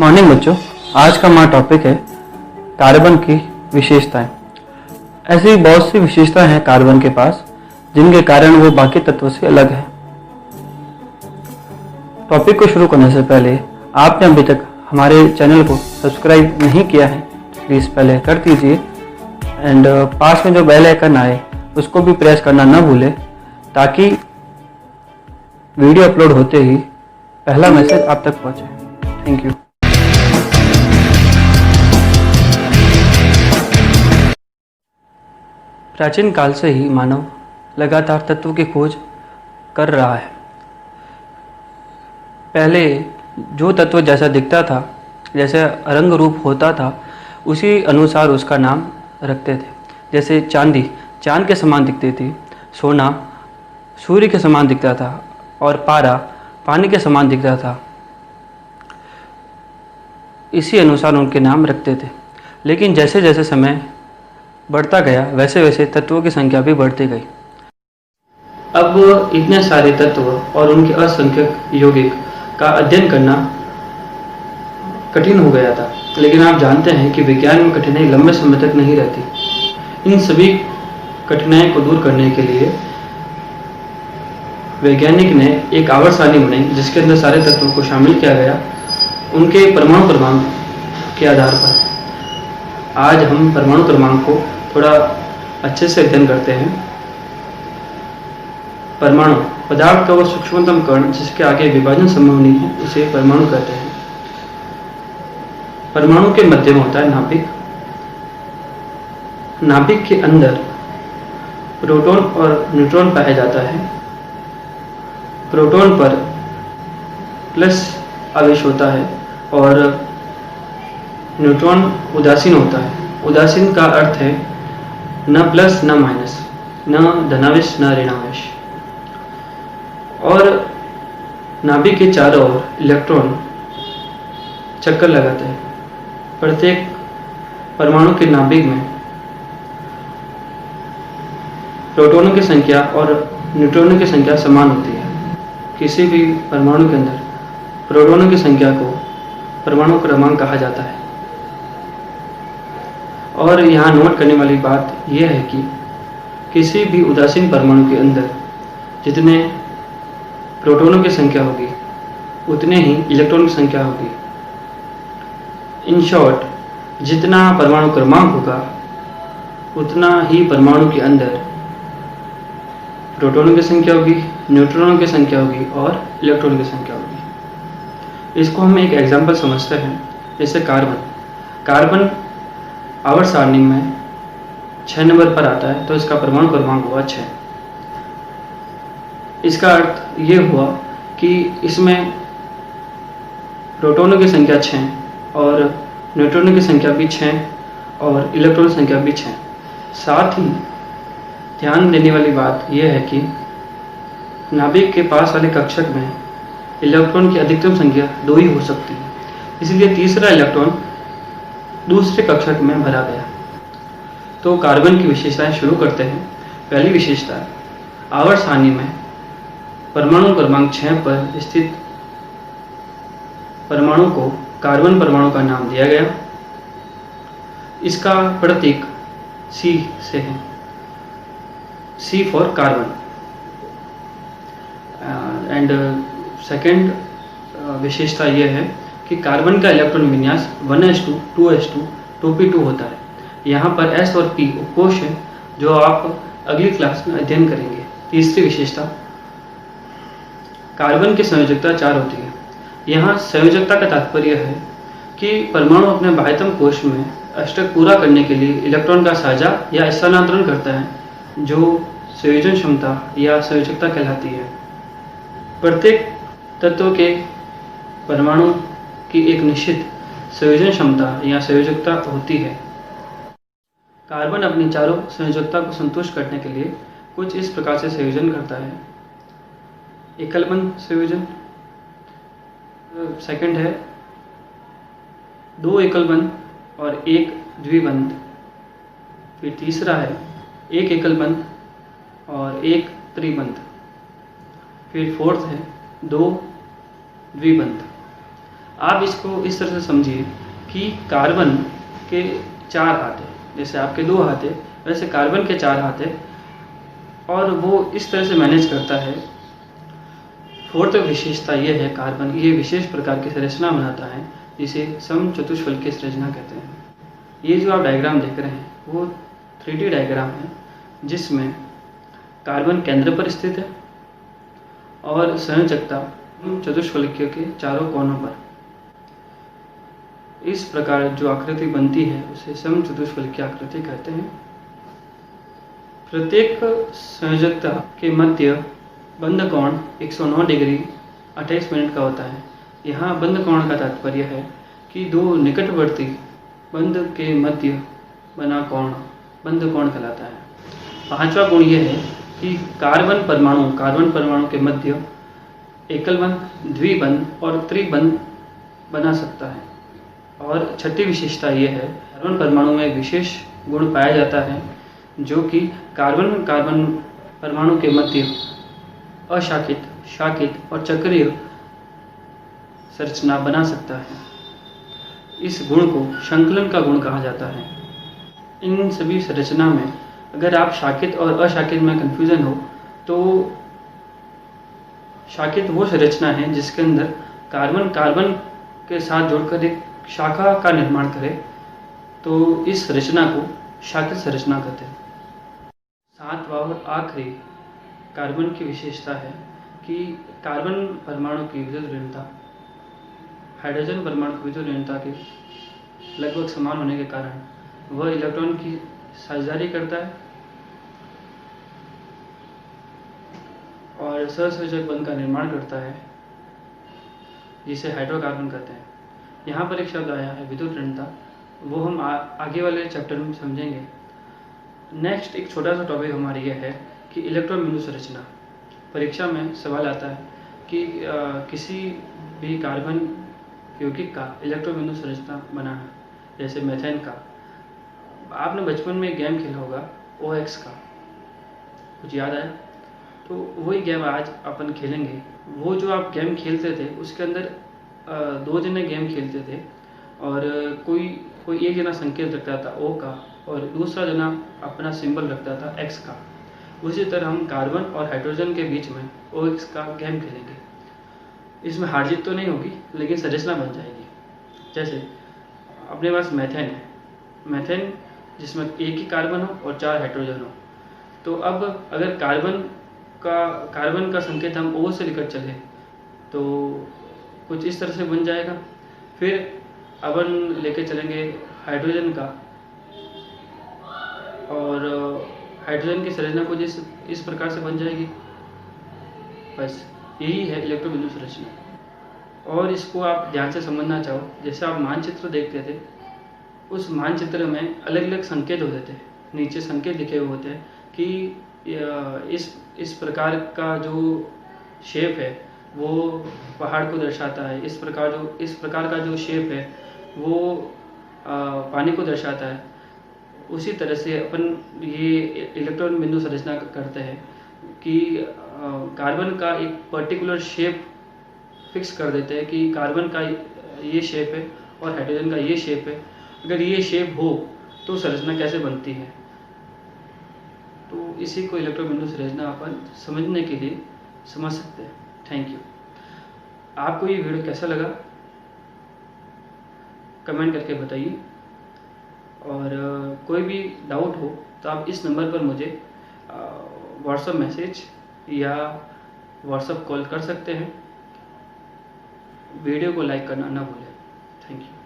Morning बच्चों, आज का हमारा टॉपिक है कार्बन की विशेषताएं। ऐसी बहुत सी विशेषताएं हैं कार्बन के पास जिनके कारण वो बाकी तत्वों से अलग है। टॉपिक को शुरू करने से पहले आपने अभी तक हमारे चैनल को सब्सक्राइब नहीं किया है तो प्लीज़ पहले कर दीजिए एंड पास में जो बेल आइकन आए उसको भी प्रेस करना ना भूलें ताकि वीडियो अपलोड होते ही पहला मैसेज आप तक पहुंचे। Thank you. प्राचीन काल से ही मानव लगातार तत्वों की खोज कर रहा है। पहले जो तत्व जैसा दिखता था, जैसे रंग रूप होता था, उसी अनुसार उसका नाम रखते थे। जैसे चांदी चांद के समान दिखती थी, सोना सूर्य के समान दिखता था और पारा पानी के समान दिखता था। इसी अनुसार उनके नाम रखते थे। लेकिन जैसे जैसे समय बढ़ता गया वैसे वैसे तत्वों की संख्या भी बढ़ती गई। अब इतने सारे तत्व और उनके असंख्यक यौगिक का अध्ययन करना कठिन हो गया था। लेकिन आप जानते हैं कि विज्ञान में कठिनाई लंबे समय तक नहीं रहती। इन सभी कठिनाई को दूर करने के लिए वैज्ञानिक ने एक आवर्त सारणी बनाई जिसके अंदर सारे तत्वों को शामिल किया गया उनके परमाणु क्रमांक के आधार पर। आज हम परमाणु क्रमांक को थोड़ा अच्छे से अध्ययन करते हैं। परमाणु पदार्थ का वो सूक्ष्मतम कण जिसके आगे विभाजन संभव नहीं है, उसे परमाणु कहते हैं। परमाणु के मध्य में होता है नाभिक। नाभिक के अंदर प्रोटॉन और न्यूट्रॉन पाया जाता है। प्रोटॉन पर प्लस आवेश होता है और न्यूट्रॉन उदासीन होता है। उदासीन का अर्थ है न प्लस न माइनस, न धनावेश न ऋणावेश। और नाभिक के चारों ओर इलेक्ट्रॉन चक्कर लगाते हैं। प्रत्येक परमाणु के नाभिक में प्रोटॉनों की संख्या और न्यूट्रॉनों की संख्या समान होती है। किसी भी परमाणु के अंदर प्रोटॉनों की संख्या को परमाणु क्रमांक कहा जाता है। और यहाँ नोट करने वाली बात यह है कि किसी भी उदासीन परमाणु के अंदर जितने प्रोटॉनों की संख्या होगी उतने ही इलेक्ट्रॉन की संख्या होगी। इन शॉर्ट, जितना परमाणु क्रमांक होगा उतना ही परमाणु के अंदर प्रोटॉनों की संख्या होगी, न्यूट्रॉनों की संख्या होगी और इलेक्ट्रॉन की संख्या होगी। इसको हम एक एग्जाम्पल समझते हैं। जैसे कार्बन आवर्त सारणी में 6 नंबर पर आता है तो इसका परमाणु क्रमांक हुआ 6। इसका अर्थ ये हुआ कि इसमें प्रोटॉनों की संख्या 6 और न्यूट्रॉनों की संख्या भी 6 और इलेक्ट्रॉन की संख्या भी 6। साथ ही ध्यान देने वाली बात यह है कि नाभिक के पास वाले कक्षक में इलेक्ट्रॉन की अधिकतम संख्या 2 ही हो सकती है। इसलिए तीसरा इलेक्ट्रॉन दूसरे कक्षक में भरा गया। तो कार्बन की विशेषताएं शुरू करते हैं। पहली विशेषता, आवर्त सारणी में परमाणु क्रमांक 6 पर स्थित परमाणु को कार्बन परमाणु का नाम दिया गया। इसका प्रतीक C से है, C for carbon. And second विशेषता यह है कि कार्बन का इलेक्ट्रॉन विन्यास 1s2 2s2 2p2 होता है। यहाँ पर s और p उपकोष है जो आप अगली क्लास में अध्ययन करेंगे। तीसरी विशेषता, कार्बन की संयोजकता 4 होती है। यहाँ संयोजकता का तात्पर्य है कि परमाणु अपने बाह्यतम कोश में अष्टक पूरा करने के लिए इलेक्ट्रॉन का साझा या स्थानांतरण करता है, जो संयोजन क्षमता या संयोजकता कहलाती है। प्रत्येक तत्व के परमाणु की एक निश्चित संयोजन क्षमता या संयोजकता होती है। कार्बन अपनी चारों संयोजकता को संतुष्ट करने के लिए कुछ इस प्रकार से संयोजन करता है। एकल बंध संयोजन, सेकंड है 2 एकल बंध और 1 द्विबंध। फिर तीसरा है 1 एकल बंध और 1 त्रिबंध। फिर फोर्थ है 2 द्विबंध। आप इसको इस तरह से समझिए कि कार्बन के 4 हाथ हैं, जैसे आपके 2 हाथ है वैसे कार्बन के 4 हाथ है, और वो इस तरह से मैनेज करता है। फोर्थ विशेषता ये है, कार्बन ये विशेष प्रकार की संरचना बनाता है जिसे समचतुष्फलकीय संरचना कहते हैं। ये जो आप डायग्राम देख रहे हैं वो 3D डायग्राम है, जिसमें कार्बन केंद्र पर स्थित है और संयोजकता चतुष्फलकीय के चारों कोनों पर। इस प्रकार जो आकृति बनती है उसे समचतुष्फलकीय आकृति कहते हैं। प्रत्येक संयोजकता के मध्य बंध कोण 109 डिग्री 28 मिनट का होता है। यहाँ बंध कोण का तात्पर्य है कि दो निकटवर्ती बंध के मध्य बना कोण बंध कोण कहलाता है। पांचवा गुण यह है कि कार्बन परमाणु के मध्य एकल बंध, द्विबंध और त्रिबंध बना सकता है। और छठी विशेषता यह है, कार्बन परमाणु में विशेष गुण पाया जाता है जो कि कार्बन परमाणु के मध्य अशाखित, शाखित और चक्रीय संरचना बना सकता है। इस गुण को संकलन का गुण कहा जाता है। इन सभी संरचना में अगर आप शाखित और अशाखित में कंफ्यूजन हो तो शाखित वो संरचना है जिसके अंदर कार्बन के साथ जोड़कर एक शाखा का निर्माण करे, तो इस संरचना को शाखित संरचना कहते हैं। सातवां और आखिरी कार्बन की विशेषता है कि कार्बन परमाणु की विद्युत ऋणता हाइड्रोजन परमाणु की विद्युत ऋणता के लगभग समान होने के कारण वह इलेक्ट्रॉन की साझेदारी करता है और सहसंयोजक बंध का निर्माण करता है, जिसे हाइड्रोकार्बन कहते हैं। यहाँ पर एक शब्द आया है विद्युत ऋणता, वो हम आगे वाले चैप्टर में समझेंगे। नेक्स्ट एक छोटा सा टॉपिक हमारी यह है कि इलेक्ट्रॉन बिंदु संरचना। परीक्षा में सवाल आता है कि किसी भी कार्बन यौगिक का इलेक्ट्रॉन बिंदु संरचना बनाना, जैसे मेथेन का। आपने बचपन में गेम खेला होगा OX का, कुछ याद आया? तो वही गेम आज अपन खेलेंगे। वो जो आप गेम खेलते थे उसके अंदर 2 जने गेम खेलते थे और कोई एक जना संकेत रखता था O का और दूसरा जना अपना सिंबल रखता था X का। उसी तरह हम कार्बन और हाइड्रोजन के बीच में OX का गेम खेलेंगे। इसमें हार जीत तो नहीं होगी, लेकिन संरचना बन जाएगी। जैसे अपने पास मेथेन है, मेथेन जिसमें एक ही कार्बन हो और 4 हाइड्रोजन हो। तो अब अगर कार्बन का संकेत हम O से लेकर चले तो कुछ इस तरह से बन जाएगा। फिर अपन लेके चलेंगे हाइड्रोजन का, और हाइड्रोजन की संरचना कुछ इस प्रकार से बन जाएगी। बस यही है इलेक्ट्रॉन बिंदु संरचना। और इसको आप ध्यान से समझना चाहो, जैसे आप मानचित्र देखते थे, उस मानचित्र में अलग अलग संकेत होते थे, नीचे संकेत लिखे हुए होते हैं कि इस प्रकार का जो शेप है वो पहाड़ को दर्शाता है, इस प्रकार का जो शेप है वो पानी को दर्शाता है। उसी तरह से अपन ये इलेक्ट्रॉन बिंदु संरचना करते हैं कि कार्बन का एक पर्टिकुलर शेप फिक्स कर देते हैं कि कार्बन का ये शेप है और हाइड्रोजन का ये शेप है। अगर ये शेप हो तो संरचना कैसे बनती है, तो इसी को इलेक्ट्रॉन बिंदु संरचना अपन समझने के लिए समझ सकते हैं। Thank you. आपको ये वीडियो कैसा लगा कमेंट करके बताइए, और कोई भी डाउट हो तो आप इस नंबर पर मुझे व्हाट्सएप मैसेज या व्हाट्सएप कॉल कर सकते हैं। वीडियो को लाइक करना ना भूलें। Thank you.